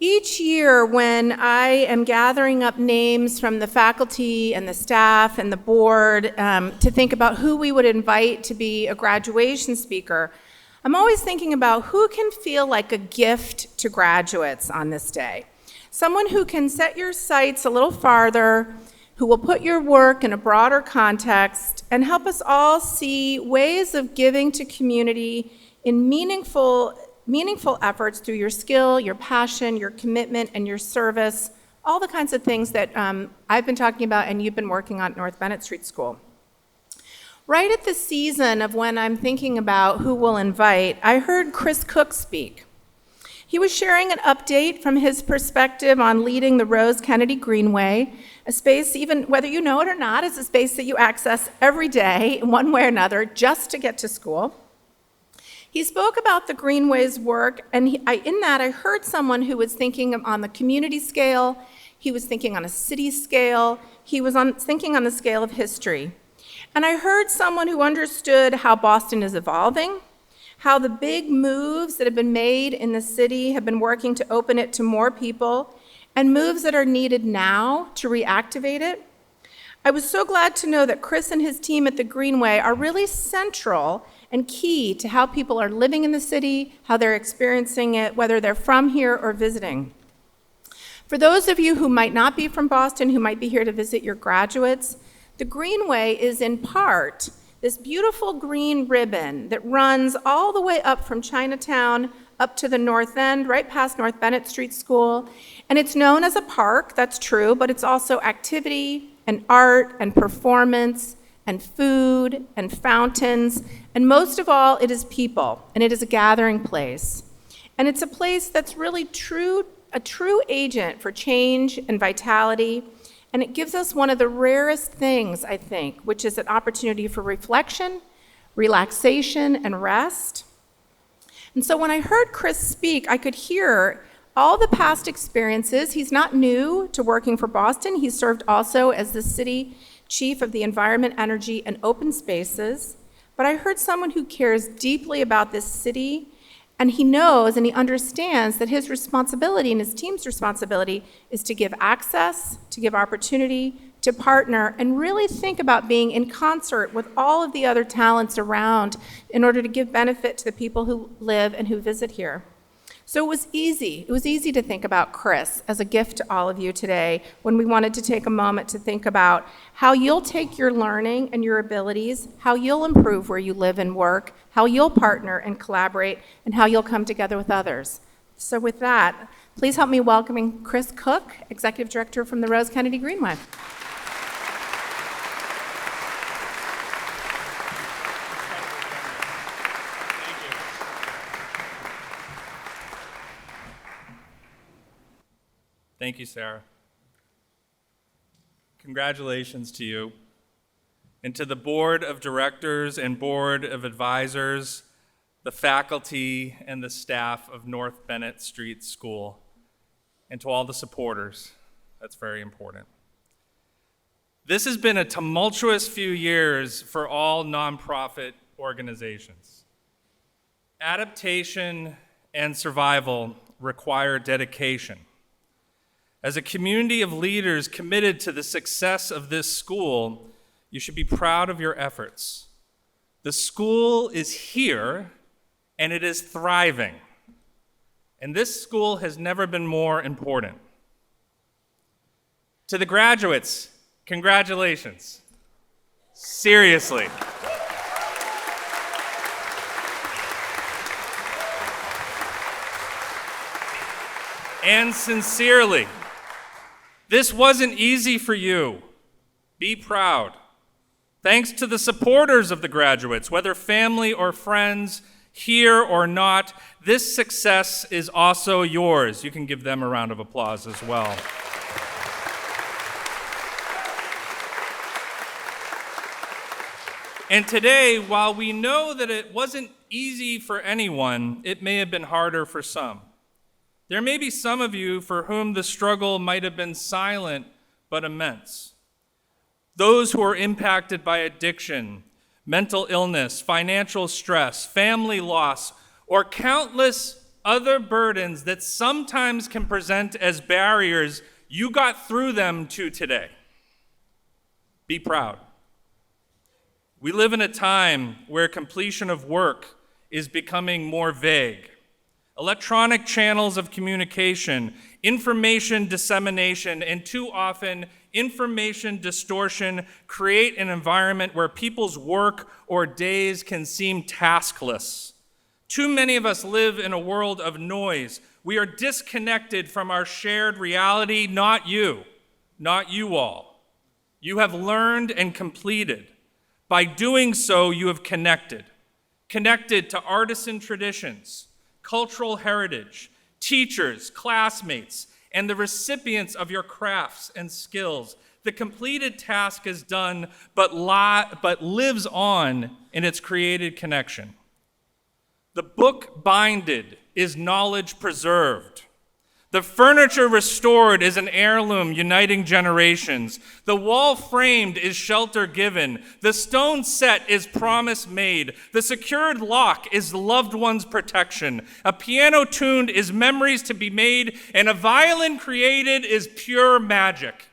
Each year when I am gathering up names from the faculty and the staff and the board to think about who we would invite to be a graduation speaker, I'm always thinking about who can feel like a gift to graduates on this day. Someone who can set your sights a little farther, who will put your work in a broader context and help us all see ways of giving to community in meaningful efforts through your skill, your passion, your commitment, and your service, all the kinds of things that I've been talking about and you've been working on at North Bennett Street School. Right at the season of when I'm thinking about who we'll invite, I heard Chris Cook speak. He was sharing an update from his perspective on leading the Rose Kennedy Greenway, a space, even whether you know it or not, is a space that you access every day in one way or another just to get to school. He spoke about the Greenway's work, and in that I heard someone who was thinking on the community scale, he was thinking on a city scale, he was thinking on the scale of history. And I heard someone who understood how Boston is evolving, how the big moves that have been made in the city have been working to open it to more people, and moves that are needed now to reactivate it. I was so glad to know that Chris and his team at the Greenway are really central and key to how people are living in the city, how they're experiencing it, whether they're from here or visiting. For those of you who might not be from Boston, who might be here to visit your graduates, the Greenway is in part this beautiful green ribbon that runs all the way up from Chinatown up to the north end, right past North Bennett Street School. And it's known as a park, that's true, but it's also activity and art and performance and food and fountains. And most of all, it is people, and it is a gathering place. And it's a place that's really a true agent for change and vitality. And it gives us one of the rarest things, I think, which is an opportunity for reflection, relaxation, and rest. And so when I heard Chris speak, I could hear all the past experiences. He's not new to working for Boston. He served also as the city chief of the Environment, Energy, and Open Spaces. But I heard someone who cares deeply about this city, and he knows and he understands that his responsibility and his team's responsibility is to give access, to give opportunity, to partner, and really think about being in concert with all of the other talents around in order to give benefit to the people who live and who visit here. So it was easy to think about Chris as a gift to all of you today when we wanted to take a moment to think about how you'll take your learning and your abilities, how you'll improve where you live and work, how you'll partner and collaborate, and how you'll come together with others. So with that, please help me welcoming Chris Cook, Executive Director from the Rose Kennedy Greenway. Thank you, Sarah. Congratulations to you and to the board of directors and board of advisors, the faculty and the staff of North Bennett Street School, and to all the supporters. That's very important. This has been a tumultuous few years for all nonprofit organizations. Adaptation and survival require dedication. As a community of leaders committed to the success of this school, you should be proud of your efforts. The school is here, and it is thriving. And this school has never been more important. To the graduates, congratulations. Seriously. And sincerely, this wasn't easy for you. Be proud. Thanks to the supporters of the graduates, whether family or friends, here or not, this success is also yours. You can give them a round of applause as well. And today, while we know that it wasn't easy for anyone, it may have been harder for some. There may be some of you for whom the struggle might have been silent but immense. Those who are impacted by addiction, mental illness, financial stress, family loss, or countless other burdens that sometimes can present as barriers, you got through them to today. Be proud. We live in a time where completion of work is becoming more vague. Electronic channels of communication, information dissemination, and too often information distortion create an environment where people's work or days can seem taskless. Too many of us live in a world of noise. We are disconnected from our shared reality, not you all. You have learned and completed. By doing so, you have connected to artisan traditions, cultural heritage, teachers, classmates, and the recipients of your crafts and skills. The completed task is done, but lives on in its created connection. The book binded is knowledge preserved. The furniture restored is an heirloom uniting generations. The wall framed is shelter given. The stone set is promise made. The secured lock is loved one's protection. A piano tuned is memories to be made, and a violin created is pure magic.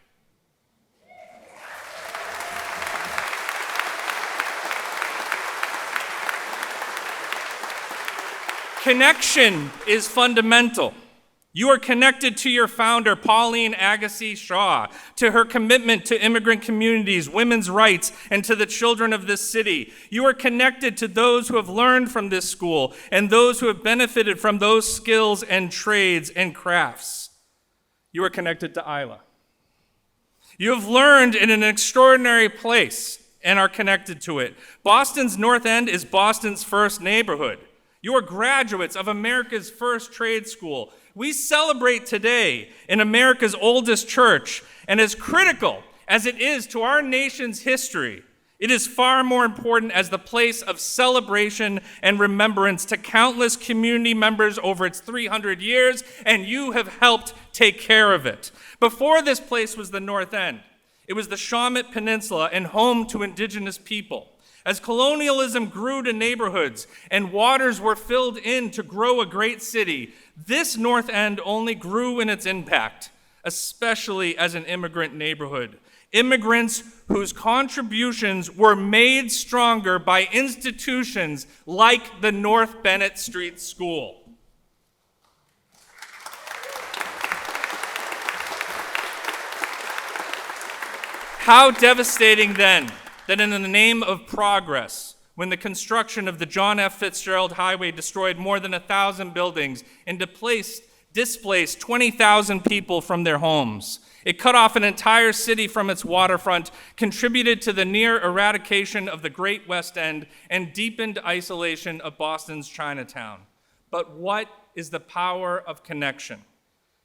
Connection is fundamental. You are connected to your founder, Pauline Agassiz Shaw, to her commitment to immigrant communities, women's rights, and to the children of this city. You are connected to those who have learned from this school and those who have benefited from those skills and trades and crafts. You are connected to Isla. You have learned in an extraordinary place and are connected to it. Boston's North End is Boston's first neighborhood. You are graduates of America's first trade school. We celebrate today in America's oldest church, and as critical as it is to our nation's history, it is far more important as the place of celebration and remembrance to countless community members over its 300 years, and you have helped take care of it. Before this place was the North End, it was the Shawmut Peninsula and home to indigenous people. As colonialism grew to neighborhoods and waters were filled in to grow a great city, this North End only grew in its impact, especially as an immigrant neighborhood. Immigrants whose contributions were made stronger by institutions like the North Bennett Street School. How devastating then that in the name of progress, when the construction of the John F. Fitzgerald Highway destroyed more than 1,000 buildings and displaced 20,000 people from their homes, it cut off an entire city from its waterfront, contributed to the near eradication of the Great West End, and deepened isolation of Boston's Chinatown. But what is the power of connection?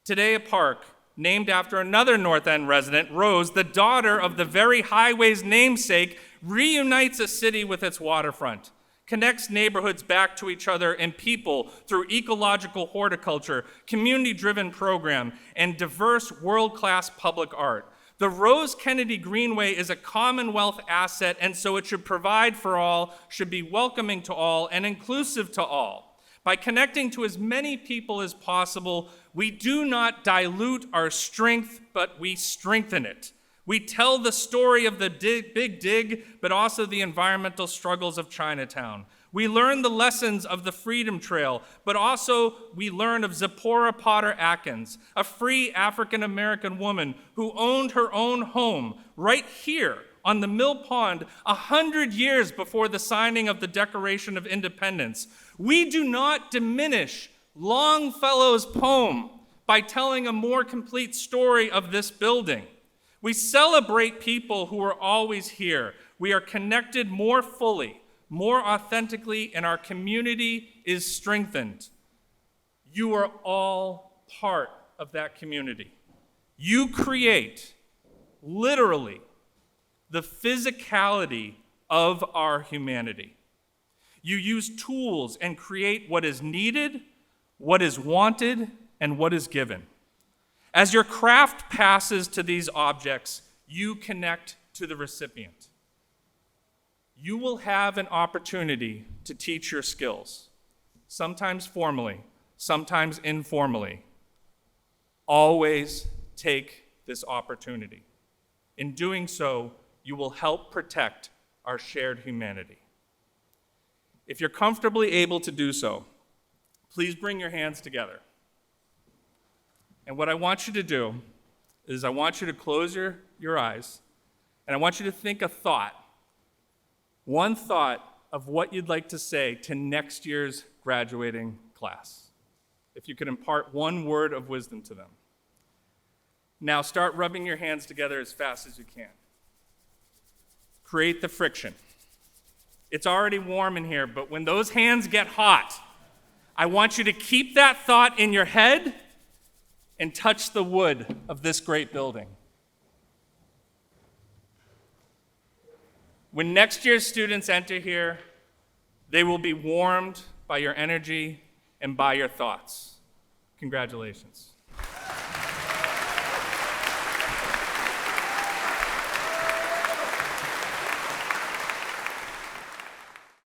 Today, a park named after another North End resident, Rose, the daughter of the very highway's namesake, reunites a city with its waterfront, connects neighborhoods back to each other and people through ecological horticulture, community-driven program, and diverse world-class public art. The Rose Kennedy Greenway is a Commonwealth asset, and so it should provide for all, should be welcoming to all, and inclusive to all. By connecting to as many people as possible, we do not dilute our strength, but we strengthen it. We tell the story of the Big Dig, but also the environmental struggles of Chinatown. We learn the lessons of the Freedom Trail, but also we learn of Zipporah Potter Atkins, a free African-American woman who owned her own home right here on the Mill Pond 100 years before the signing of the Declaration of Independence. We do not diminish Longfellow's poem by telling a more complete story of this building. We celebrate people who are always here. We are connected more fully, more authentically, and our community is strengthened. You are all part of that community. You create, literally, the physicality of our humanity. You use tools and create what is needed, what is wanted, and what is given. As your craft passes to these objects, you connect to the recipient. You will have an opportunity to teach your skills, sometimes formally, sometimes informally, always take this opportunity. In doing so, you will help protect our shared humanity. If you're comfortably able to do so, please bring your hands together. And what I want you to do is I want you to close your eyes, and I want you to think a thought, one thought of what you'd like to say to next year's graduating class. If you could impart one word of wisdom to them. Now start rubbing your hands together as fast as you can. Create the friction. It's already warm in here, but when those hands get hot, I want you to keep that thought in your head and touch the wood of this great building. When next year's students enter here, they will be warmed by your energy and by your thoughts. Congratulations.